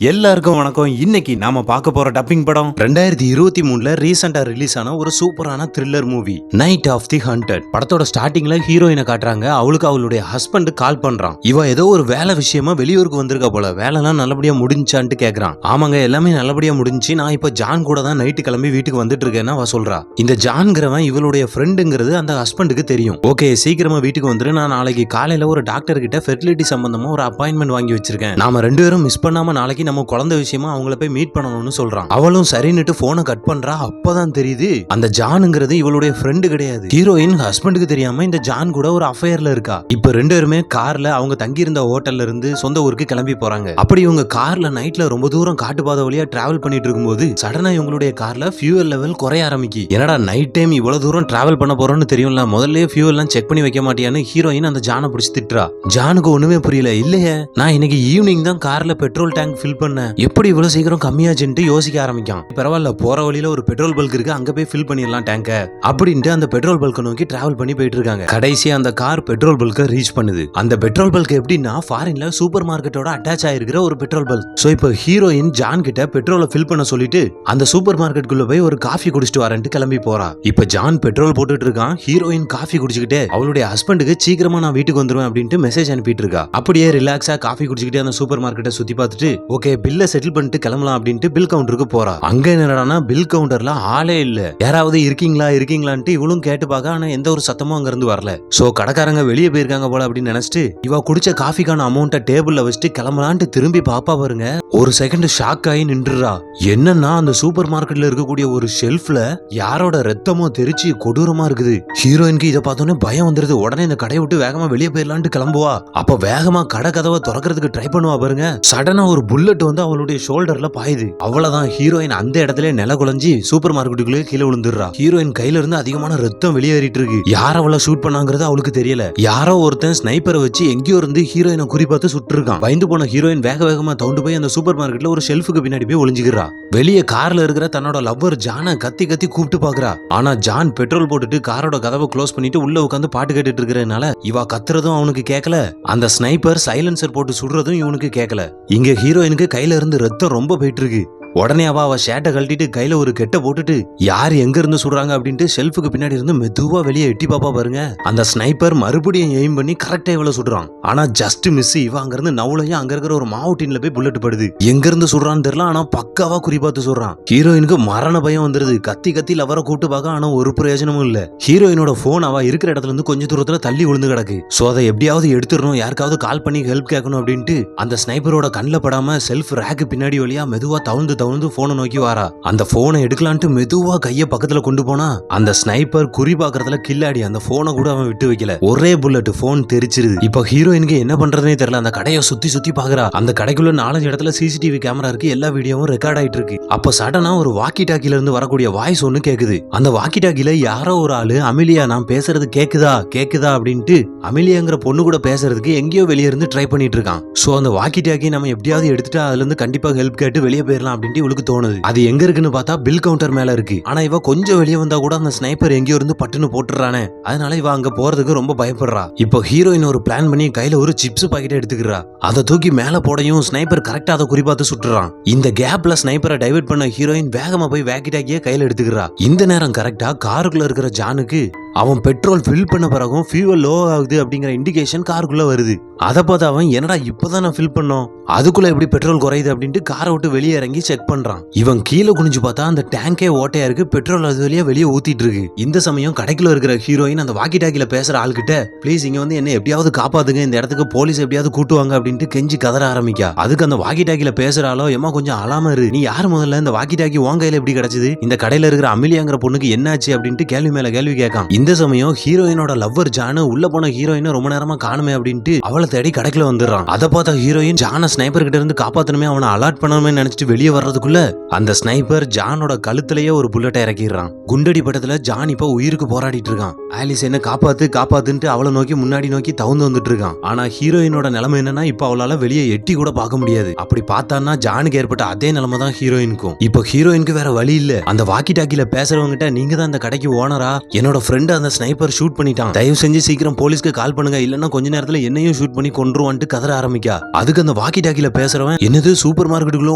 எல்லாருக்கும் வணக்கம். இன்னைக்கு நாம பார்க்க போற டப்பிங் படம் 2023ல ரீசெண்டா ரிலீஸ் ஆன ஒரு சூப்பரான thriller movie night of the hunted. படத்தோட ஸ்டார்டிங்ல ஹீரோயினை காட்டுறாங்க. அவளுக்கு அவளுடைய ஹஸ்பண்ட் கால் பண்றான். இவ ஏதோ ஒரு வேலை விஷயமா வெளியூருக்கு வந்திருக்கா போல. வேலைலாம் நல்லபடியா முடிஞ்சான்ட்டு கேக்குறான். ஆமாங்க, எல்லாமே நல்லபடியா முடிஞ்சு. நான் இப்ப ஜான் கூட தான் நைட்டு கிளம்பி வீட்டுக்கு வந்துட்டு இருக்கேன்னு அவ சொல்றா. இந்த ஜான்ங்கிறவன் இவளுடைய ஃப்ரெண்டுங்கிறது அந்த ஹஸ்பண்டுக்கு தெரியும். ஓகே, சீக்கிரமா வீட்டுக்கு வந்துரு. நான் நாளைக்கு காலையில ஒரு டாக்டர் கிட்ட ஃபெர்டிலிட்டி சம்பந்தமா ஒரு அப்பாயின்மெண்ட் வாங்கி வச்சிருக்கேன். நாம ரெண்டு பேரும் மிஸ் பண்ணாம நாளைக்கு நம்ம குழந்தை விஷயமா அவங்கள போய் மீட் பண்ணணும்னு சொல்றான். அவளும் சரின்னுட்டு போனை கட் பண்றா. அப்பதான் தெரியுது அந்த ஜானுங்கிறது இவளுடைய ஃப்ரெண்டு கிடையாது. ஹீரோயின் ஹஸ்பண்டுக்கு தெரியாம இந்த ஜான் கூட ஒரு அஃபேர்ல இருக்கா. இப்ப ரெண்டு பேருமே கார்ல அவங்க தங்கி இருந்த ஹோட்டல்ல இருந்து சொந்த ஊருக்கு கிளம்பி போறாங்க. அப்படி இவங்க கார்ல நைட்ல ரொம்ப தூரம் காட்டுப்பாதை வழியா டிராவல் பண்ணிட்டு இருக்கும்போது சடனா இவங்களுடைய கார்ல ஃபியூவல் லெவல் குறைய ஆரம்பிக்கு. என்னடா நைட் டைம் இவ்வளவு தூரம் டிராவல் பண்ண போறோம்னு தெரியும்ல, முதல்ல ஃபியூவல் எல்லாம் செக் பண்ணி வைக்க மாட்டியான்னு ஹீரோயின் அந்த ஜானை பிடிச்சி திட்டுறா. ஜானுக்கு ஒண்ணுமே புரியல. இல்லையே, நான் இன்னைக்கு ஈவினிங் தான் கார்ல பெட்ரோல் டேங்க் ஃபில் பண்ணேன், எப்படி இவ்வளவு சீக்கிரம் கம்மியாச்சுன்னு யோசிக்க ஆரம்பிக்கான். பரவாயில்ல, போற வழியில ஒரு பெட்ரோல் பல்க் இருக்கு, அங்க போய் ஃபில் பண்ணிடலாம் டேங்க அப்படின்ட்டு அந்த பெட்ரோல் பல்க நோக்கி டிராவல் பண்ணி போயிட்டு இருக்காங்க. கடைசியா அந்த கார் பெட்ரோல் பல்க ரீச் பண்ணுது. அந்த பெட்ரோல் பல்க் எப்படின்னா ஃபாரின்ல சூப்பர் மார்க்கெட்டோட அட்டாச் ஆயிருக்கிற ஒரு பெட்ரோல் பல்க். சோ இப்போ ஹீரோயின் ஜான் கிட்ட பெட்ரோலை ஃபில் பண்ண சொல்லிட்டு அந்த சூப்பர் மார்க்கெட்டுக்குள்ள போய் ஒரு காஃபி குடிச்சிட்டு வரேன்ட்டு கிளம்பி போறா. இப்ப ஜான் பெட்ரோல் போட்டுட்டு இருக்கான். ஹீரோயின் காஃபி குடிச்சுக்கிட்டே அவளுடைய ஹஸ்பண்டுக்கு சீக்கிரமா நான் வீட்டுக்கு வந்துருவேன் அப்படின்ட்டு மெசேஜ் அனுப்பிட்டு இருக்கா. அப்படியே ரிலாக்ஸா காஃபி குடிச்சுக்கிட்டே அந்த சூப்பர் மார்க்கெட்டை சுத்தி பார்த்துட்டு ஓகே பில்ல செட்டில் பண்ணிட்டு கிளம்பலாம் அப்படின்ட்டு பில் கவுண்டருக்கு போறா. அங்க என்னடானா பில் கவுண்டர்ல ஆளே இல்ல. யாராவது இருக்கீங்களான்ட்டு இவளும் கேட்டு பார்க்க, ஆனா எந்த ஒரு சத்தமும் அங்க இருந்து வரல. சோ கடைக்காரங்க வெளியே போயிருக்காங்க போல அப்படின்னு நினைச்சிட்டு இவ குடிச்ச காஃபிக்கான அமௌண்ட்டை டேபிள்ல வச்சுட்டு கிளம்பலான்ட்டு திரும்பி பாப்பா பாருங்க. ஒரு செகண்ட் ஷாக் ஆகி நின்றுறா. என்னன்னா அந்த சூப்பர் மார்க்கெட்ல இருக்கக்கூடிய ஒரு ஷெல்ஃப்ல யாரோட ரத்தமோ தெரிச்சு கொடூரமா இருக்குது. ஹீரோயினுக்கு இதை பார்த்தோன்னே பயம் வந்துருது. உடனே இந்த கடையை விட்டு வேகமா வெளியே போயிடலான்ட்டு கிளம்புவா. அப்ப வேகமா கடை கதவை திறக்கிறதுக்கு ட்ரை பண்ணுவா பாருங்க. சடனா ஒரு புல்லட் வந்து அவளுடைய ஷோல்டர்ல பாயுது. அவ்வளவுதான், ஹீரோயின் அந்த இடத்துல நில குலைஞ்சி சூப்பர் மார்க்கெட்டுக்குள்ளே கீழே விழுந்துடுறா. ஹீரோயின் கையில இருந்து அதிகமான ரத்தம் வெளியேறிட்டு இருக்கு. யார் அவளை ஷூட் பண்ணாங்கிறது அவளுக்கு தெரியல. யாரோ ஒருத்தன் ஸ்னைப்பரை வச்சு எங்கேயோ இருந்து ஹீரோயினை குறிப்பாத்து சுட்டுருக்கான். பயந்து போன ஹீரோயின் வேக வேகமா தவுண்டு போய் அந்த சூப்பர் மார்க்கெட்ல ஒரு ஷெல்ஃபுக்கு பின்னாடி போய் ஒளிஞ்சுக்கிறா. வெளியே கார்ல இருக்கிற தன்னோட லவ்வர் ஜானை கத்தி கத்தி கூப்பிட்டு பாக்குறா. ஆனா ஜான் பெட்ரோல் போட்டுட்டு காரோட கதவை க்ளோஸ் பண்ணிட்டு உள்ள உட்காந்து பாட்டு கேட்டுட்டு இருக்கிறதுனால இவ கத்துறதும் அவனுக்கு கேட்கல. அந்த ஸ்னைப்பர் சைலன்சர் போட்டு சுடுறதும் இவனுக்கு கேட்கல. இங்க ஹீரோயினுக்கு கையில இருந்து ரத்தம் ரொம்ப போயிட்டு இருக்கு. உடனே அவ ஷேட்டை கழட்டிட்டு கையில ஒரு கெட்டை போட்டுட்டு யார் எங்க இருந்து சுடுறாங்க அப்படின்ட்டு ஷெல்ஃபுக்கு பின்னாடி இருந்து மெதுவா வெளியே எட்டி பாப்பா பாருங்க. அந்த ஸ்னைப்பர் மறுபடியும் எய்ம் பண்ணி கரெக்டா இவ்வளவு சுடுறான். ஆனா ஜஸ்ட் மிஸ். இவ அங்க இருந்து நவுலையும் அங்க இருக்கிற ஒரு மாவுட்டின்ல போய் புல்லட் படுது. எங்க இருந்து சுடுறான்னு தெரியல, ஆனா பக்காவா குறிப்பாத்து சுடுறான். ஹீரோயினுக்கு மரண பயம் வந்துருது. கத்தி கத்தி லவரை கூட்டு பார்க்க, ஆனா ஒரு பிரயோஜனமும் இல்ல. ஹீரோயினோட போன் அவ இருக்கிற இடத்துல இருந்து கொஞ்ச தூரத்துல தள்ளி விழுந்து கிடக்கு. சோ அதை எப்படியாவது எடுத்துடணும், யாருக்காவது கால் பண்ணி ஹெல்ப் கேட்கணும் அப்படின்ட்டு அந்த ஸ்னைப்பரோட கண்ணில் படாம செல்ஃப் ரேக்கு பின்னாடி வழியா மெதுவா தவுந்து போனை நோக்கி வாரா. அந்த போனை எடுக்கலான்ட்டு மெதுவா கைய பக்கத்துல கொண்டு போனா அந்த ஸ்னைப்பர் குறி பாக்குறதுல கில்லாடி அந்த போனை கூட அவன் விட்டு வைக்கல. ஒரே புல்லட் போன் தெரிச்சிருது. இப்ப ஹீரோயினுக்கு என்ன பண்றதுனே தெரியல. அந்த கடையை சுத்தி சுத்தி பாக்குறா. அந்த கடைக்குள்ள 4-5 இடத்துல சிசிடிவி கேமரா இருக்கு. எல்லா வீடியோவும் ரெக்கார்ட் ஆயிட்டு இருக்கு. அப்ப சடனா ஒரு வாக்கி டாக்கில இருந்து வரக்கூடிய வாய்ஸ் ஒண்ணு கேக்குது. அந்த வாக்கி டாக்கில யாரோ ஒரு ஆளு அமிலியா நான் பேசுறது கேக்குதா அப்படின்ட்டு அமிலியாங்கிற பொண்ணு கூட பேசுறதுக்கு எங்கேயோ வெளியே இருந்து ட்ரை பண்ணிட்டு இருக்கான். சோ அந்த வாக்கி டாக்கி நம்ம எப்படியாவது எடுத்துட்டா அதுல இருந்து கண்டிப்பா ஹெல்ப் கேட்டு வெளியே போயிடலாம் அப்படின்ட்டு இவளுக்கு தோணுது. அது எங்க இருக்குன்னு பார்த்தா பில் கவுண்டர் மேல இருக்கு. ஆனா இவ கொஞ்சம் வெளியே வந்தா கூட அந்த ஸ்னைப்பர் எங்கேயோ இருந்து பட்டுன்னு போட்டுறானே. அதனால இவ அங்க போறதுக்கு ரொம்ப பயப்படுறா. இப்போ ஹீரோயின் ஒரு பிளான் பண்ணி கையில ஒரு சிப்ஸ் பாக்கெட் எடுத்துக்கிறா. அதை தூக்கி மேல போடையும் ஸ்னைப்பர் கரெக்டா அதை குறிப்பாத்து சுட்டுறான். இந்த கேப்ல ஸ்னைப்பரை டைவர்ட் பண்ண ஹீரோயின் வேகமா போய் வாக்கி டாக்கியை கையில எடுத்துக்கிறா. இந்த நேரம் கரெக்டா காருக்குள்ள இருக்கிற ஜானுக்கு அவன் பெட்ரோல் ஃபில் பண்ண பிறகும் ஃபியூவல் லோ ஆகுது அப்படிங்கிற இண்டிகேஷன் காருக்குள்ள வருது. அதை பார்த்து அவன் என்னடா இப்பதான் நான் ஃபில் பண்ணோம், அதுக்குள்ள எப்படி பெட்ரோல் குறையுது அப்படின்ட்டு காரை விட்டு வெளியே இறங்கி செக் பண்றான். இவன் கீழே குனிஞ்சு பார்த்தா அந்த டேங்கே ஓட்டையா இருக்கு. பெட்ரோல் அது வழியா வெளியே ஊத்திட்டு இருக்கு. இந்த சமயம் கடைக்குள்ள இருக்கிற ஹீரோயின் அந்த வாக்கி டாக்கில பேசுற ஆள்கிட்ட ப்ளீஸ் இங்க வந்து என்ன எப்படியாவது காப்பாத்துங்க, இந்த இடத்துக்கு போலீஸ் எப்படியாவது கூட்டுவாங்க அப்படின்ட்டு கெஞ்சி கதற ஆரம்பிக்கா. அதுக்கு அந்த வாக்கி டாக்கில பேசுறாளோ ஏமா கொஞ்சம் அலாம இரு, நீ யாரு முதல்ல இந்த வாக்கி டாக்கி உன் கையில எப்படி கிடைச்சது, இந்த கடையில இருக்கிற அமிலியாங்கிற பொண்ணுக்கு என்னாச்சு அப்படின்ட்டு கேள்வி மேல கேள்வி கேட்கான். இந்த சமயம் ஹீரோயினோட லவ்வர் ஜானு உள்ள போன ஹீரோயினை ரொம்ப நேரமா காணுமே அப்படின்ட்டு அவளை தேடி கடைக்குள்ள வந்துடுறான். அதை பார்த்த ஹீரோயின் ஜான ஸ்னைப்பர் கிட்ட இருந்து காப்பாத்தணுமே, அவனை அலர்ட் பண்ணணுமே நினைச்சிட்டு வெளியே வர்றதுக்குள்ள அந்த ஸ்னைப்பர் ஜானோட கழுத்துலயே ஒரு புல்லட்டை இறக்கிடுறான். குண்டடி பட்டத்துல ஜான் இப்ப உயிருக்கு போராடிட்டு இருக்கான். ஆலிஸ் என்ன காப்பாத்துன்ட்டு அவளை நோக்கி முன்னாடி நோக்கி தவுந்து வந்துட்டு இருக்கான். ஆனா ஹீரோயினோட நிலைமை என்னன்னா இப்ப அவளால வெளியே எட்டி கூட பார்க்க முடியாது. அப்படி பார்த்தான்னா ஜானுக்கு ஏற்பட்ட அதே நிலைமை தான் ஹீரோயினுக்கும். இப்போ ஹீரோயினுக்கு வேற வழி இல்ல. அந்த வாக்கி டாக்கில பேசுறவங்கிட்ட நீங்க தான் இந்த கடைக்கு ஓனரா, என்னோட ஃப்ரெண்ட் ஃப்ரெண்ட் அந்த ஸ்னைப்பர் ஷூட் பண்ணிட்டான், தயவு செஞ்சு சீக்கிரம் போலீஸ்க்கு கால் பண்ணுங்க, இல்லன்னா கொஞ்ச நேரத்துல என்னையும் ஷூட் பண்ணி கொன்றுவான்ட்டு கதற ஆரம்பிக்கா. அதுக்கு அந்த வாக்கி டாக்கில பேசுறவன், என்னது சூப்பர் மார்க்கெட்டுக்குள்ள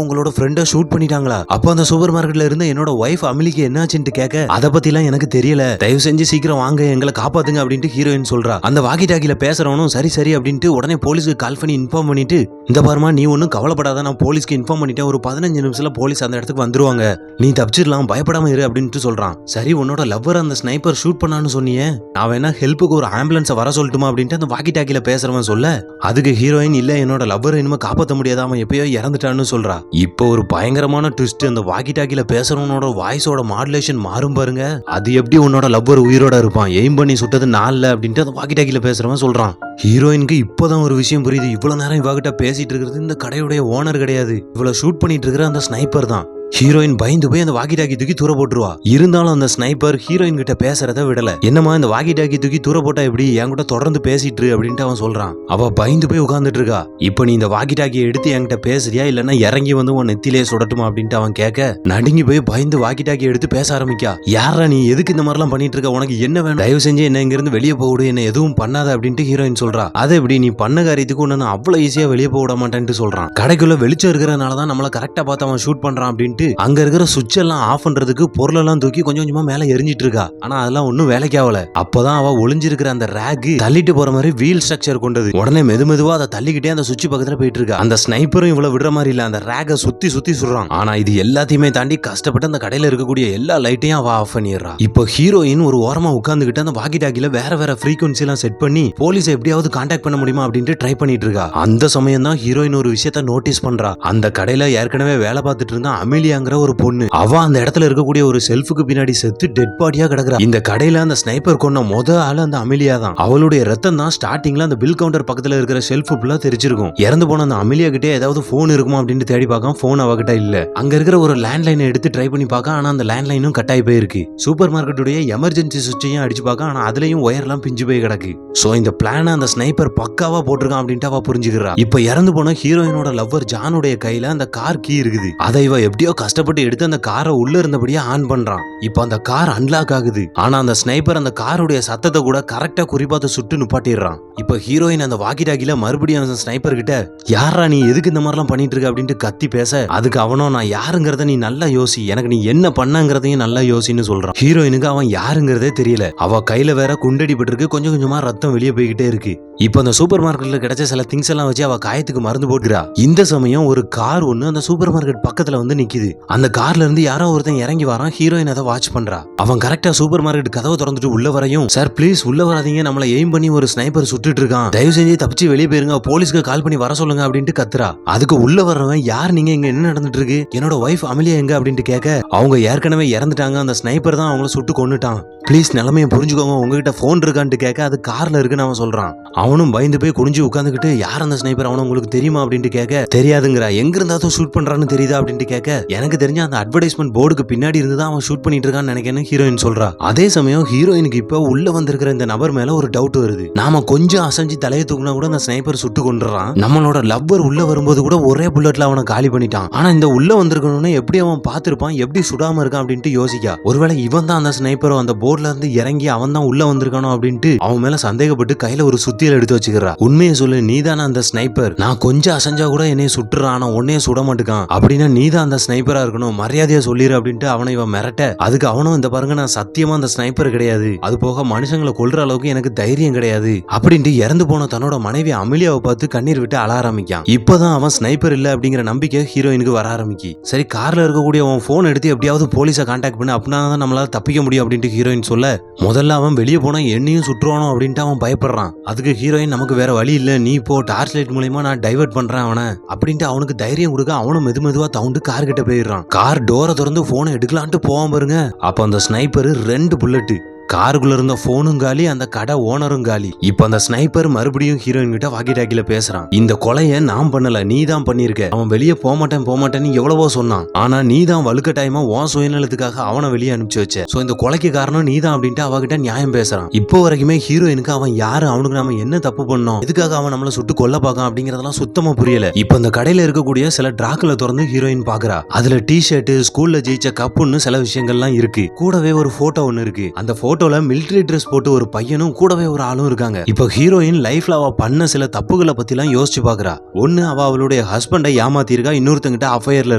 உங்களோட ஃப்ரெண்ட ஷூட் பண்ணிட்டாங்களா? அப்ப அந்த சூப்பர் மார்க்கெட்ல இருந்து என்னோட ஒய்ஃப் அமிலிக்கு என்னாச்சுன்னு கேட்க, அத பத்திலாம் எனக்கு தெரியல, தயவு செஞ்சு சீக்கிரம் வாங்க எங்களை காப்பாத்துங்க அப்படின்ட்டு ஹீரோயின் சொல்றா. அந்த வாக்கி டாக்கில பேசுறவனும் சரி சரி அப்படின்ட்டு உடனே போலீஸ்க்கு கால் பண்ணி இன்ஃபார்ம் பண்ணிட்டு, இந்த பாருமா நீ ஒன்னும் கவலைப்படாத, நான் போலீஸ்க்கு இன்ஃபார்ம் பண்ணிட்டேன், ஒரு 15 நிமிஷத்துல போலீஸ் அந்த இடத்துக்கு வந்துருவாங்க, நீ தப்பிச்சிடலாம், பயப்படாம இரு அப்படின்ட்டு சொல்றான். சரி உன்னோட லவ்வர் அந்த ஸ்னைப்பர் ஷூட் பண்ணான்னு சொன்னியே, நான் வேணா ஹெல்ப்புக்கு ஒரு ஆம்புலன்ஸை வர சொல்லட்டுமா அப்படின்ட்டு அந்த வாக்கி டாக்கில பேசுறவன் சொல்ல, அதுக்கு ஹீரோயின் இல்ல என்னோட லவ்வர் இனிமே காப்பாற்ற முடியாத, அவன் எப்பயோ இறந்துட்டான்னு சொல்றா. இப்போ ஒரு பயங்கரமான ட்விஸ்ட், அந்த வாக்கி டாக்கில பேசுறவனோட வாய்ஸோட மாடுலேஷன் மாறும் பாருங்க. அது எப்படி உன்னோட லவ்வர் உயிரோட இருப்பான், எய்ம் பண்ணி சுட்டது நாள்ல அப்படின்ட்டு அந்த வாக்கி டாக்கில பேசுறவன் சொல்றான். ஹீரோயினுக்கு இப்பதான் ஒரு விஷயம் புரியுது, இவ்வளவு நேரம் இவகிட்ட பேசிட்டு இருக்கிறது இந்த கடையுடைய ஓனர் கிடையாது, இவ்வளவு ஷூட் பண்ணிட்டு இருக்கிற அந்த ஸ்னைப்பர் தான். ஹீரோயின் பயந்து போய் அந்த வாக்கி டாக்கி தூக்கி தூர போட்டுருவா. இருந்தாலும் அந்த ஸ்னைப்பர் ஹீரோயின் கிட்ட பேசுறத விடல. என்னமா இந்த வாக்கி டாக்கி தூக்கி தூர போட்டா எப்படி, என் கூட தொடர்ந்து பேசிட்டு அப்படின்ட்டு அவன் சொல்றான். அவ பயந்து போய் உட்கார்ந்துட்டு இருக்கா. இப்ப நீ இந்த வாக்கி டாக்கியை எடுத்து என்கிட்ட பேசுறியா, இல்லன்னா இறங்கி வந்து உன் நெத்திலே சுடட்டுமா அப்படின்ட்டு அவன் கேட்க, நடுங்கி போய் பயந்து வாக்கி டாக்கி எடுத்து பேச ஆரம்பிக்கா. யாரா நீ, எதுக்கு இந்த மாதிரிலாம் பண்ணிட்டு இருக்க, உனக்கு என்ன வேணும், தயவு செஞ்சு என்ன இங்க இருந்து வெளியே போடு, என்ன எதுவும் பண்ணாத அப்படின்ட்டு ஹீரோயின் சொல்றா. அதை எப்படி நீ பண்ண காரியத்துக்கு ஒன்னு அவ்வளவு ஈஸியா வெளியே போக விட மாட்டேன்ட்டு சொல்றான். கடைக்குள்ள வெளிச்சம் இருக்கிறதுனாலதான் நம்மள கரெக்டா பார்த்து அவன் ஷூட் பண்றான் அப்படின்ட்டு அங்க இருக்கிற சுவிட்ச் எல்லாம் ஆஃப் பண்றதுக்கு பொருள் எல்லாம் தூக்கி கொஞ்சம் கொஞ்சமா மேல எரிஞ்சிட்டு இருக்கா. ஆனா அதெல்லாம் ஒன்னும் வேலைக்கு ஆகல. அப்பதான் அவ ஒளிஞ்சிருக்கிற அந்த ரேக் தள்ளிட்டு போற மாதிரி வீல் ஸ்ட்ரக்சர் கொண்டது. உடனே மெதுவா அதை தள்ளிக்கிட்டே அந்த சுவிட்ச் பக்கத்துல போயிட்டு இருக்கா. அந்த ஸ்னைப்பரும் இவ்வளவு விடுற மாதிரி இல்ல, அந்த ரேக சுத்தி சுத்தி சுடுறான். ஆனா இது எல்லாத்தையுமே தாண்டி கஷ்டப்பட்டு அந்த கடையில இருக்கக்கூடிய எல்லா லைட்டையும் அவ ஆஃப் பண்ணிடுறா. இப்போ ஹீரோயின் ஒரு ஓரமா உட்கார்ந்துகிட்டு அந்த வாக்கி டாக்கில வேற ஃப்ரீக்வன்சி எல்லாம் செட் பண்ணி போலீஸ் எப்படியாவது கான்டாக்ட் பண்ண முடியுமா அப்படின்ட்டு ட்ரை பண்ணிட்டு இருக்கா. அந்த சமயம் தான் ஹீரோயின் ஒரு விஷயத்த நோட்டீஸ் பண்றா. அந்த கடையில ஏற்கனவே வேலை பார்த்துட்டு இருந்தா அமிலியாங்கிற ஒரு பொண்ணு, அவ அந்த இடத்துல இருக்கக்கூடிய ஒரு செல்ஃபுக்கு பின்னாடி செத்து டெட் பாடியா கிடக்குறா. இந்த கடையில அந்த ஸ்னைப்பர் கொன்ன ஆளு அந்த அமிலியா தான். அவளுடைய ரத்தம் தான் ஸ்டார்டிங்ல அந்த பில் கவுண்டர் பக்கத்துல இருக்கிற ஷெல்ஃப் ஃபுல்லா தெரிச்சிருக்கும். இறந்து போன அந்த அமிலியா கிட்டே ஏதாவது போன் இருக்குமா அப்படின்னு தேடி பார்க்க போன் அவகிட்ட இல்ல. அங்க இருக்கிற ஒரு லேண்ட்லைனை எடுத்து ட்ரை பண்ணி பார்க்க, ஆனா அந்த லேண்ட்லைனும் கட் ஆகி போயிருக்கு. சூப்பர் மார்க்கெட்டுடைய எமர்ஜென்சி சுவிட்சையும் அடிச்சு பார்க்க, ஆனா அதுலயும் ஒயர் எல்லாம் பிஞ்சு போய் கிடக்கு. சோ இந்த பிளான அந்த ஸ்னைப்பர் பக்காவா போட்டிருக்கான் அப்படின்ட்டு அவ புரிஞ்சுக்கிறா. இப்ப இறந்து போன ஹீரோயினோட லவ்வர் ஜானுடைய கையில அந்த கார் கீ இருக்குது. அதை இவ எப்படியோ கஷ்டப்பட்டு எடுத்து அந்த காரை உள்ள இருந்தபடியே ஆன் பண்றான். இப்ப அந்த கார் அன்லாக் ஆகுது. ஆனா அந்த ஸ்னைப்பர் அந்த காருடைய சத்தத்தை கூட கரெக்டா குறிப்பாத்து சுட்டு நிப்பாட்டிடுறான். இப்ப ஹீரோயின் அந்த வாக்கி டாக்கில மறுபடியும் அந்த ஸ்னைப்பர் கிட்ட, யாரா நீ, எதுக்கு இந்த மாதிரிலாம் பண்ணிட்டு இருக்க அப்படின்ட்டு கத்தி பேச, அதுக்கு அவனும் நான் யாருங்கிறத நீ நல்லா யோசி, எனக்கு நீ என்ன பண்ணங்கிறதையும் நல்லா யோசின்னு சொல்றான். ஹீரோயினுக்கு அவன் யாருங்கிறதே தெரியல. அவ கையில வேற குண்டடிபட்டு இருக்கு, கொஞ்சம் கொஞ்சமா ரத்தம் வெளியே போய்கிட்டே இருக்கு. இப்ப அந்த சூப்பர் மார்க்கெட்ல கிடைச்ச சில திங்ஸ் எல்லாம் வச்சு அவ காயத்துக்கு மருந்து போட்டுக்கிறா. இந்த சமயம் ஒரு கார் ஒண்ணு அந்த சூப்பர் மார்க்கெட் பக்கத்துல வந்து நிக்குது. அந்த கார்ல இருந்து யாரோ ஒருத்தன் இறங்கி வரான். ஹீரோயின் அதை வாட்ச் பண்றா. அவன் கரெக்டா சூப்பர் மார்க்கெட் கதவை திறந்துட்டு உள்ள வரையும், சார் ப்ளீஸ் உள்ள வராதீங்க, நம்மள எய்ம் பண்ணி ஒரு ஸ்னைப்பர் சுட்டுட்டு இருக்கான், தயவு செஞ்சு தப்பிச்சு வெளியே போயிருங்க, போலீஸ்க்கு கால் பண்ணி வர சொல்லுங்க அப்படின்ட்டு கத்துறா. அதுக்கு உள்ள வர்றவன், யார் நீங்க, இங்க என்ன நடந்துட்டு இருக்கு, என்னோட ஒய்ஃப் அமிலியா எங்க அப்படின்ட்டு கேட்க, அவங்க ஏற்கனவே இறந்துட்டாங்க, அந்த ஸ்னைப்பர் தான் அவங்கள சுட்டு கொன்னுட்டான், ப்ளீஸ் நிலைமையை புரிஞ்சுக்கோங்க, உங்ககிட்ட போன் இருக்கான்ட்டு கேட்க, அது கார்ல இருக்குன்னு அவன் சொல்றான். அவனும் பயந்து போய் குனிஞ்சு உட்காந்துக்கிட்டு, யார் அந்த ஸ்னைப்பர், அவனை உங்களுக்கு தெரியுமா அப்படின்ட்டு கேட்க, தெரியாதுங்கிறா. எங்க இருந்தாலும் ஷூட் பண்றான்னு தெரியுதா அப்படின்ட்டு கேட்க, எனக்கு தெரிஞ்ச அந்த அட்வர்டைஸ்மெண்ட் போர்டுக்கு பின்னாடி இருந்துதான் அவன் ஷூட் பண்ணிட்டு இருக்கான்னு நினைக்கிறேன்னு ஹீரோயின் சொல்றா. அதே சமயம் ஹீரோயினுக்கு இப்ப உள்ள வந்திருக்கிற இந்த நபர் மேல ஒரு டவுட் வருது. நாம கொஞ்சம் அசைஞ்சு தலையை தூக்குனா கூட அந்த ஸ்னைப்பர் சுட்டு கொண்டுறான். நம்மளோட லவ்வர் உள்ள வரும்போது கூட ஒரே புல்லட்ல அவனை காலி பண்ணிட்டான். ஆனா இந்த உள்ள வந்திருக்கணும்னு எப்படி அவன் பார்த்திருப்பான், எப்படி சுடாம இருக்கான் அப்படின்ட்டு யோசிக்கா. ஒருவேளை இவன் தான் அந்த ஸ்னைப்பரோ, அந்த போர்ட்ல இருந்து இறங்கி அவன் தான் உள்ள வந்திருக்கானோ அப்படின்ட்டு அவன் மேல சந்தேகப்பட்டு கையில ஒரு சுத்தியல் எடுத்து வச்சுக்கிறா. உண்மையை சொல்லு, நீதான அந்த ஸ்னைப்பர், நான் கொஞ்சம் அசைஞ்சா கூட என்னைய சுட்டுறான், ஆனா உன்னைய சுட மாட்டுக்கான், அப்படின்னா நீதான் அந்த ஸ்னைப்பரா இருக்கணும், மரியாதையா சொல்லிரு அப்படின்ட்டு அவனை இவன் மிரட்ட, அதுக்கு அவனும், இந்த பாருங்க நான் சத்தியமா அந்த ஸ்னைப்பர் கிடையாது, அது போக மனுஷங்களை கொல்ற அளவுக்கு எனக்கு தைரியம் கிடையாது அப்படின்ட்டு இறந்து போன தன்னோட மனைவி அமிலியாவை பார்த்து கண்ணீர் விட்டு அழ ஆரம்பிக்கான். இப்பதான் அவன் ஸ்னைப்பர் இல்ல அப்படிங்கிற நம்பிக்கை ஹீரோயினுக்கு வர ஆரம்பிக்கி. சரி கார்ல இருக்கக்கூடிய அவன் போன் எடுத்து எப்படியாவது போலீஸை கான்டாக்ட் பண்ணு, அப்படின்னா தான் நம்மளால தப்பிக்க முடியும் அப்படின்ட்டு ஹீரோயின் சொல்ல, முதல்ல அவன் வெளியே போனா என்னையும் சுற்றுவானோ அப்படின்ட்டு அவன் பயப்படுறான். அதுக்கு ஹீரோயின், நமக்கு வேற வழி இல்ல, நீ போ, டார்ச் லைட் மூலமா நான் டைவர்ட் பண்றேன் அவனை அப்படின்ட்டு அவனுக்கு தைரியம் கொடுக்க, அவனும் மெதுவா தவுண்டு கார் கிட்ட போயிடுறான். கார் டோரை திறந்து போனை எடுக்கலான்ட்டு போவான் பாருங்க, அப்ப அந்த ஸ்னைப்பர் 2 புல்லட், காருக்குள்ள இருந்த போனும் காலி, அந்த கடை ஓனரும் காலி. இப்ப அந்த ஸ்னைப்பர் மறுபடியும் ஹீரோயின் கிட்ட வாக்கி டாக்கில பேசுறான். இந்த கொலையை நான் பண்ணல, நீ தான் பண்ணிருக்க, அவன் வெளியே போக மாட்டேன்னு எவ்வளவோ சொன்னான், ஆனா நீ தான் வலுக்கட்டாயமா உன் சுயநலத்துக்காக அவனை வெளியே அனுப்பிச்சு வச்ச, சோ இந்த கொலைக்கு காரணம் நீ தான் அப்படின்ட்டு அவகிட்ட நியாயம் பேசுறான். இப்போ வரைக்குமே ஹீரோயினுக்கு அவன் யாரு, அவனுக்கு நாம என்ன தப்பு பண்ணோம், எதுக்காக அவன் நம்மள சுட்டு கொல்ல பாக்கான் அப்படிங்கறதெல்லாம் சுத்தமா புரியல. இப்ப இந்த கடையில இருக்கக்கூடிய சில டிராக்ல திறந்து ஹீரோயின் பாக்குறா. அதுல டி ஷர்ட், ஸ்கூல்ல ஜெயிச்ச கப்புன்னு சில விஷயங்கள்லாம் இருக்கு. கூடவே ஒரு போட்டோ ஒன்னு இருக்கு. அந்த போட்டோல மிலிட்டரி ட்ரெஸ் போட்டு ஒரு பையனும் கூடவே ஒரு ஆளும் இருக்காங்க. இப்ப ஹீரோயின் லைஃப்ல அவ பண்ண சில தப்புகளை பத்தி எல்லாம் யோசிச்சு பாக்குறா. ஒண்ணு, அவ அவளுடைய ஹஸ்பண்டை ஏமாத்திருக்கா, இன்னொருத்தங்கிட்ட அஃபயர்ல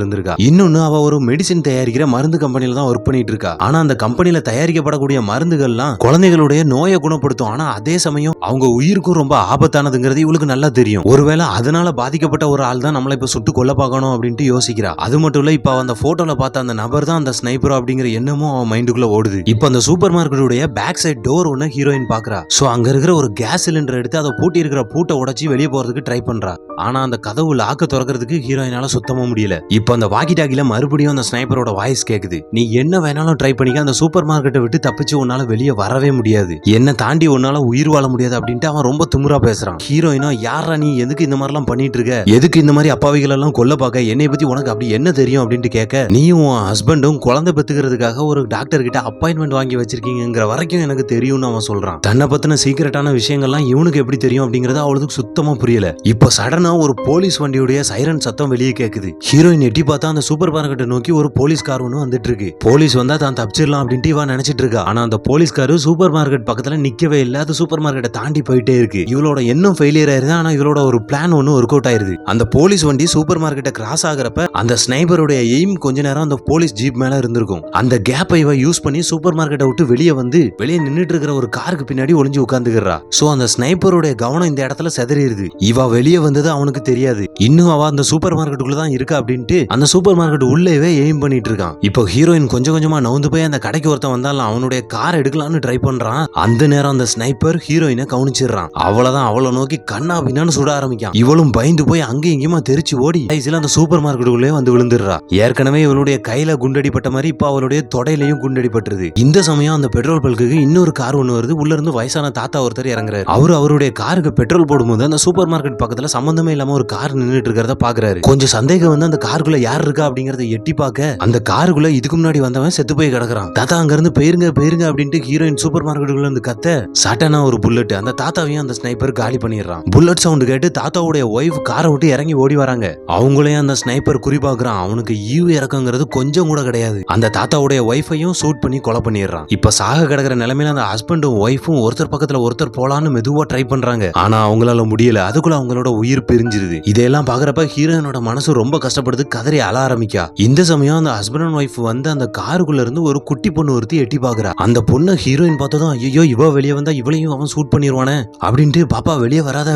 இருந்திருக்கா. இன்னொன்னு, அவ ஒரு மெடிசின் தயாரிக்கிற மருந்து கம்பெனில தான் ஒர்க் பண்ணிட்டு இருக்கா. ஆனா அந்த கம்பெனில தயாரிக்கப்படக்கூடிய மருந்துகள்லாம் குழந்தைகளுடைய நோயை குணப்படுத்தும். ஆனா அதே சமயம் அவங்க உயிருக்கும் ரொம்ப ஆபத்தானதுங்கிறது இவளுக்கு நல்லா தெரியும். ஒருவேளை அதனால பாதிக்கப்பட்ட ஒரு ஆள் தான் நம்மளை இப்ப சுட்டு கொல்ல பார்க்கணும் அப்படின்ட்டு யோசிக்கிறா. அது மட்டும் இல்ல, இப்ப அந்த போட்டோல பார்த்த அந்த நபர் தான் அந்த ஸ்னைப்பர் அப்படிங்கிற எண்ணமும் அவன் மைண்டுக்குள்ள ஓடுது. இப்ப அந்த சூப்பர் மார்க்கெட்டுடைய பேக் சைட் டோர் ஒன்னு ஹீரோயின் பாக்குறா. சோ அங்க இருக்கிற ஒரு கேஸ் சிலிண்டர் எடுத்து அதை பூட்டி இருக்கிற பூட்டை உடைச்சு வெளியே போறதுக்கு ட்ரை பண்றா. ஆனா அந்த கதவு லாக்க திறக்கிறதுக்கு ஹீரோயினால சுத்தமா முடியல. இப்ப அந்த வாக்கி டாக்கில மறுபடியும் அந்த ஸ்னைப்பரோட வாய்ஸ் கேக்குது. நீ என்ன வேணாலும் ட்ரை பண்ணிக்க, அந்த சூப்பர் மார்க்கெட்டை விட்டு தப்பிச்சு உன்னால வெளியே வரவே முடியாது, என்ன தாண்டி உன்னால உயிர் வாழ முடியாது அப்படின்ட்டு அவன் ரொம்ப திமிரா பேசுறான். ஹீரோயினோ, யாரா நீ, எதுக்கு இந்த மாதிரி எல்லாம் பண்ணிட்டு இருக்க, எதுக்கு இந்த மாதிரி அப்பாவிகள் எல்லாம் கொல்ல பாக்க, என்னை பத்தி உனக்கு அப்படி என்ன தெரியும் அப்படின்ட்டு கேட்க, நீயும் உன் ஹஸ்பண்டும் குழந்தை பெத்துக்கிறதுக்காக ஒரு டாக்டர் கிட்ட அப்பாயின்மெண்ட் வாங்கி வச்சிருக்கீங்கிற வரைக்கும் எனக்கு தெரியும்னு அவன் சொல்றான். தன்னை பத்தின சீக்கிரட்டான விஷயங்கள்லாம் இவனுக்கு எப்படி தெரியும் அப்படிங்கறது அவளுக்கு சுத்தமா புரியல. இப்ப சடனா ஒரு போலீஸ் வண்டியுடைய சைரன் சத்தம் வெளியே கேக்குது. ஹீரோயின் எட்டி பார்த்தா அந்த சூப்பர் மார்க்கெட்டை நோக்கி ஒரு போலீஸ் கார் ஒன்று வந்துட்டு இருக்கு. போலீஸ் வந்தா தான் தப்பிச்சிடலாம் அப்படின்ட்டு இவன் நினைச்சிட்டு இருக்கா. ஆனா அந்த போலீஸ்காரு சூப்பர் மார்க்கெட் பக்கத்துல நிக்கவே இல்ல. அது சூப்பர் மார்க்கெட்டை தாண்டி போயிட்டே இருக்கு. இவளோட எண்ணம் ஃபெயிலியர் ஆயிருது. ஆனா இவளோட ஒரு பிளான் ஒன்னு ஒர்க் அவுட் ஆயிருது. அந்த போலீஸ் வண்டி சூப்பர் மார்க்கெட்டை கிராஸ் ஆகிறப்ப அந்த ஸ்னைப்பருடைய எய்ம் கொஞ்ச நேரம் அந்த போலீஸ் ஜீப் மேல இருந்திருக்கும். அந்த கேப்பை இவ யூஸ் பண்ணி சூப்பர் மார்க்கெட்டை விட்டு வெளியே வந்து வெளியே நின்னுட்டு இருக்கிற ஒரு காருக்கு பின்னாடி ஒளிஞ்சு உட்கார்ந்துக்கிறா. சோ அந்த ஸ்னைப்பருடைய கவனம் இந்த இடத்துல செதறிடுது. இவ வெளியே வந்தது அவனுக்கு தெரியாது. இன்னும் அவ அந்த சூப்பர் மார்க்கெட்டுக்குள்ள தான் இருக்கா அப்படின்ட்டு அந்த சூப்பர் மார்க்கெட் உள்ளேவே எய்ம் பண்ணிட்டு இருக்கான். இப்போ ஹீரோயின் கொஞ்சம் கொஞ்சமா நவுந்து போய் அந்த கடைக்கு ஒருத்தன் வந்தாலும் அவனுடைய கார் எடுக்கலாம்னு ட்ரை பண்றான். அந்த நேரம் அந்த ஸ்னைப்பர் ஹீரோயினை கவனிச்சிடுறான். அவ்வளவுதான், அவளை நோக்கி கண்ணா பின்னான்னு சுட ஆரம்பிக்கான். இவளும் பயந்து போய் அங்கேயும் இங்கேயுமா தெரிச்சு ஓடி கடைசியில அந்த சூப்பர் மார்க்கெட்டுக்குள்ளே வந்து விழுந்துடுறா. ஏற்கனவே இவளுடைய கையில குண்டடிப்பட்ட மாதிரி இப்ப அவளுடைய தொடையிலையும் குண்டடிப்பட்டுருது. இந்த சமயம் அந்த பெட்ரோல் பல்குக்கு இன்னொரு கார் ஒண்ணு வருது. உள்ள இருந்து வயசான தாத்தா ஒருத்தர் இறங்குறாரு. அவருடைய காருக்கு பெட்ரோல் போடும்போது அந்த சூப்பர் மார்க்கெட் பக்கத்துல சம்பந்தமே இல்லாம ஒரு கார் நின்னுட்டு இருக்கிறத பாக்குறாரு. கொஞ்சம் சந்தேகம் வந்து அந்த காருக்குள்ள யார் இருக்கா அப்படிங்கறத எட்டி பார்க்க அந்த காருக்குள்ள இதுக்கு முன்னாடி வந்தவன் செத்து போய் கிடக்குறான். தாத்தா அங்க இருந்து போயிருங்க போயிருங்க அப்படின்ட்டு ஹீரோயின் சூப்பர் மார்க்கெட்டுக்குள்ள இருந்து கத்த சட்டனா ஒரு புல்லட் அந்த தாத்தாவையும் அந்த ஸ்னைப்பர் காலி பண்ணிடுறான். புல்லட் சவுண்ட் கேட்டு தாத்தாவுடைய ஒய்ஃப் காரை விட்டு இறங்கி ஓடி வராங்க. அவங்களையும் அந்த ஸ்னைப்பர் குறிப்பாக்குறான். அவனுக்கு ஈவு இறக்கங்கிறது கொஞ்சம் கூட கிடையாது. அந்த தாத்தாவுடைய ஒய்ஃபையும் சூட் பண்ணி கொலை பண்ணிடுறான். இப்ப சாக கிடக்கிற நிலைமையில அந்த ஹஸ்பண்டும் ஒய்ஃபும் ஒருத்தர் பக்கத்துல ஒருத்தர் போலான்னு மெதுவா ட்ரை பண்றாங்க. ஆனா அவங்களால முடியல. அதுக்குள்ள அவங்களோட உயிர் பிரிஞ்சிருது. இதெல்லாம் பாக்குறப்ப ஹீரோயினோட மனசு ரொம்ப கஷ்டப்படுது. கதறி அழ ஆரம்பிக்கா. இந்த சமயம் அந்த ஹஸ்பண்ட் அண்ட் ஒய்ஃப் வந்து அந்த காருக்குள்ள இருந்து ஒரு குட்டி பொண்ணு ஒருத்தி எட்டி பாக்குறா. அந்த பொண்ணு ஹீரோயின் பார்த்ததும் ஐயோ இவ வெளியே வந்தா இவளையும் அவன் சூட் பண்ணிடுவானே அப்படின்ட்டு பாப்பா வெளியே வராத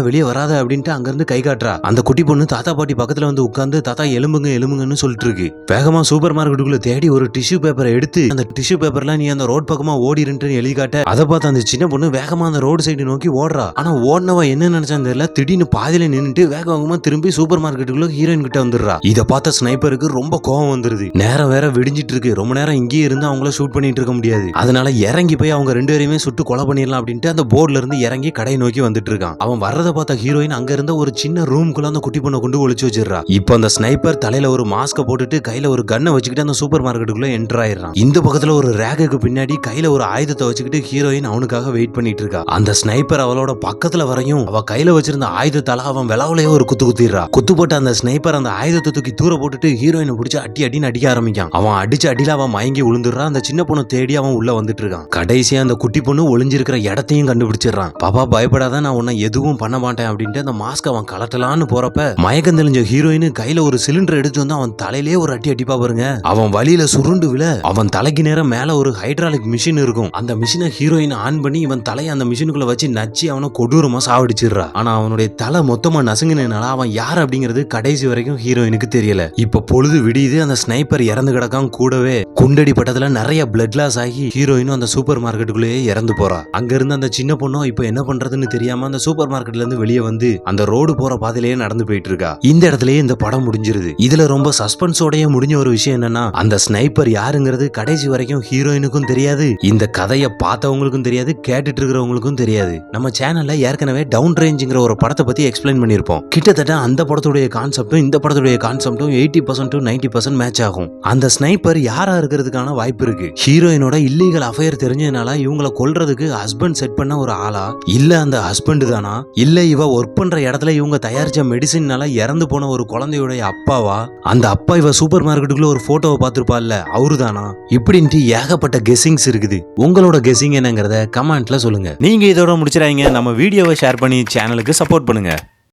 அப்படின்ட்டு அங்க இருந்து கை காட்டுறா. அந்த குட்டி பொண்ணு தாத்தா பாட்டி பக்கத்துல வந்து உட்கார்ந்து தாத்தா எலும்புங்க எலும்புங்கன்னு சொல்லிட்டு இருக்கு. வேகமா சூப்பர் மார்க்கெட்டுக்குள்ள தேடி ஒரு டிஷ்யூ பேப்பரை எடுத்து அந்த டிஷ்யூ பேப்பர்ல நீ அந்த ரோட் பக்கமா ஓடிருன்னு எழுதி காட்ட அதை பார்த்து அந்த சின்ன பொண்ணு வேகமா அந்த ரோடு சைடு நோக்கி ஓடுறா. ஆனா ஓடினவ என்ன நினைச்சான்னு தெரியல, திடீர்னு பாதியில நின்னுட்டு வேகமா திரும்பி சூப்பர் மார்க்கெட்டுக்குள்ள ஹீரோயின் கிட்ட வந்துடுறா. இத பார்த்த ஸ்னைப்பருக்கு ரொம்ப கோவம் வந்துருது. நேரம் வேற விடிஞ்சிட்டு இருக்கு. ரொம்ப நேரம் இங்கேயே இருந்து அவங்கள ஷூட் பண்ணிட்டு இருக்க முடியாது. அதனால இறங்கி போய் அவங்க ரெண்டு பேரையுமே சுட்டு கொலை பண்ணிடலாம் அப்படின்ட்டு அந்த போர்ட்ல இருந்து இறங்கி கடையை நோக்கி வந்துட்டு இருக்கான். அவன் வர்றதை பார்த்த ஹீரோயின் அங்க இருந்த ஒரு சின்ன ரூம்குள்ள அந்த குட்டி பொண்ணை கொண்டு ஒளிச்சு வச்சிடறா. இப்போ அந்த ஸ்னைப்பர் தலையில ஒரு மாஸ்க போட்டுட்டு கையில ஒரு கன்னை வச்சுக்கிட்டு அந்த சூப்பர் மார்க்கெட்டுக்குள்ள என்டர் ஆயிடுறான். இந்த பக்கத்துல ஒரு ரேகுக்கு பின்னாடி கையில ஒரு ஆயுதத்தை வச்சுக்கிட்டு ஹீரோயின் அவனுக்காக வெயிட் பண்ணிட்டு இருக்கா. அந்த ஸ்னைப்பர் அவளோட பக்கத்துல வரையும் அவ கையில வச்சிருந்த ஆயுதத்தால அவன் விளாவுலயே ஒரு குத்து குத்திடுறா. குத்து போட்ட அந்த ஸ்னைப்பர் அந்த ஆயுதத்தை தூக்கி தூர போட்டுட்டு ஹீரோயினை பிடிச்சி அடின்னு அடிக்க ஆரம்பிக்கான். அவன் அடிச்ச அடியில அவன் மயங்கி விழுந்துடுறான். அந்த சின்ன பொண்ணு தேடி அவன் உள்ள வந்துட்டு இருக்கான். கடைசியா அந்த குட்டி பொண்ணு ஒளிஞ்சிருக்கிற இடத்தையும் கண்டுபிடிச்சிடறான். பாப்பா பயப்படாத, நான் உன்னை எதுவும் பண்ண மாட்டேன் அப்படின்ட்டு அந்த மாஸ்க் அவன் கலட்டலான்னு போறப்ப மயக்கம் தெளிஞ்ச ஹீரோயின் கையில ஒரு சிலிண்டர் எடுத்து வந்து அவன் தலையிலே ஒரு அடிப்பா பாருங்க. அவன் வழியில சுருண்டு விழ அவன் தலைக்கு நேரம் மேல ஒரு ஹைட்ராலிக் மிஷின் இருக்கும். அந்த மிஷினை ஹீரோயின் ஆன் பண்ணி இவன் தலையை அந்த மிஷினுக்குள்ள வச்சு நச்சு அவனை கொடூரமா சாவடிச்சிடுறா. ஆனா அவனுடைய தலை மொத்தமா நசுங்கினால அவன் யார் அப்படிங்கிறது கடைசி வரைக்கும் ஹீரோயினுக்கு தெரியல. இப்ப பொழுது விடியுது. அந்த ஸ்னைப்பர் இறந்து கிடக்கான். கூடவே குண்டடி பட்டதுல நிறைய பிளட் லாஸ் ஆகி ஹீரோயினும் அந்த சூப்பர் மார்க்கெட்டுக்குள்ளேயே இறந்து போறா. அங்க இருந்து அந்த சின்ன பொண்ணும் இப்ப என்ன பண்றதுன்னு தெரியாம அந்த சூப்பர் மார்க்கெட்ல இருந்து வெளியே வந்து அந்த ரோடு போற பாதையிலேயே நடந்து போயிட்டு இருக்கா. இந்த இடத்துலயே இந்த படம் முடிஞ்சிருது. இதுல ரொம்ப சஸ்பென்ஸோடய முடிஞ்ச ஒரு விஷயம் என்னன்னா, அந்த ஸ்னைப்பர் யாருங்கிறது கடைசி வரைக்கும் ஹீரோயினுக்கும் தெரியாது, இந்த கதையை பார்த்தவங்களுக்கும் தெரியாது, கேட்டுட்டு இருக்கிறவங்களுக்கும் தெரியாது. நம்ம சேனல்ல ஏற்கனவே டவுன் ரேஞ்சுங்கிற ஒரு படத்தை பத்தி எக்ஸ்பிளைன் பண்ணிருப்போம். பார்த்திருப்போம். கிட்டத்தட்ட அந்த படத்துடைய கான்செப்டும் இந்த படத்துடைய கான்செப்டும் 80% to 90% மேட்ச் ஆகும். அந்த ஸ்னைப்பர் யாரா இருக்கிறதுக்கான வாய்ப்பு இருக்கு? ஹீரோயினோட இல்லீகல் அஃபேர் தெரிஞ்சதுனால இவங்களை கொல்றதுக்கு ஹஸ்பண்ட் செட் பண்ண ஒரு ஆளா, இல்ல அந்த ஹஸ்பண்ட் தானா, இல்ல இவ ஒர்க் பண்ற இடத்துல இவங்க தயாரிச்ச மெடிசின்னால இறந்து போன ஒரு குழந்தையுடைய அப்பாவா, அந்த அப்பா இவ சூப்பர் மார்க்கெட்டுக்குள்ள ஒரு போட்டோவை பார்த்திருப்பாள்ல அவரு தானா, இப்படின்ட்டு ஏகப்பட்ட கெஸ்ஸிங்ஸ் இருக்குது. உங்களோட கெஸ்ஸிங் என்னங்கறத கமெண்ட்ல சொல்லுங்க. நீங்க இதோட முடிச்சிடாதீங்க, நம்ம வீடியோவை ஷேர் பண்ணி சேனலுக்கு சப்போர்ட் பண்ணுங்க.